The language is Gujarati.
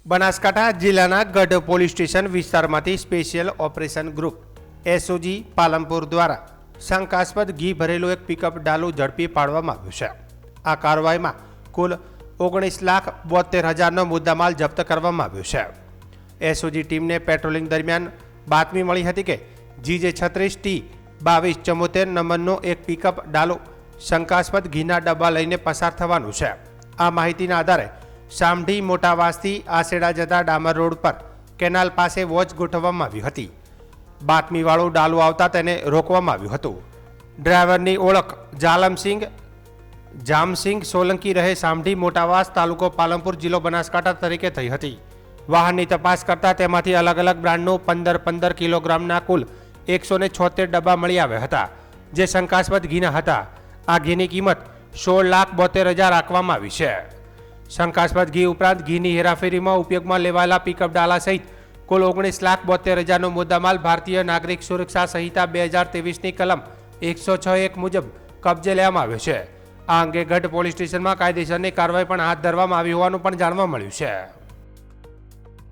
બનાસકાંઠા જિલ્લાના ગઢ પોલીસ સ્ટેશન વિસ્તારમાંથી special operation group SOG Palanpur દ્વારા શંકાસ્પદ ઘી ભરેલું એક પિકઅપ ડાલુ ઝડપી પાડવામાં આવ્યું છે। આ કાર્યવાહીમાં કુલ 19,72,000નો મુદ્દામાલ જપ્ત કરવામાં આવ્યો છે। એસઓજી ટીમને પેટ્રોલિંગ દરમિયાન બાતમી મળી હતી કે GJ36T2274 નંબરનો એક પિકઅપ ડાલુ શંકાસ્પદ ઘીના ડબ્બા લઈને પસાર થવાનું છે। આ માહિતીના આધારે શામઢી મોટાવાસથી આસેડા જતા ડામર રોડ પર કેનાલ પાસે વોચ ગોઠવવામાં આવી હતી। બાતમીવાળું ડાલુ આવતા તેને રોકવામાં આવ્યું હતું। ડ્રાઈવરની ઓળખ જામસિંગ સોલંકી રહે શામઢી મોટાવાસ તાલુકો પાલનપુર જિલ્લો બનાસકાંઠા તરીકે થઈ હતી। વાહનની તપાસ કરતા તેમાંથી અલગ અલગ બ્રાન્ડનું 15 કિલોગ્રામના કુલ 176 ડબ્બા મળી આવ્યા હતા, જે શંકાસ્પદ ઘીના હતા। આ ઘીની કિંમત 16,72,000 રાખવામાં આવી છે। શંકાસ્પદ ઘી ઉપરાંત ઘીની હેરાફેરીમાં ઉપયોગમાં લેવાયેલા પિકઅપ ડાલા સહિત કુલ 19,72,000નો મુદ્દામાલ ભારતીય નાગરિક સુરક્ષા સંહિતા 2023ની કલમ 106(1) મુજબ કબજે લેવામાં આવ્યો છે। આ અંગે ગઢ પોલીસ સ્ટેશનમાં કાયદેસરની કાર્યવાહી પણ હાથ ધરવામાં આવી હોવાનું પણ જાણવા મળ્યું છે।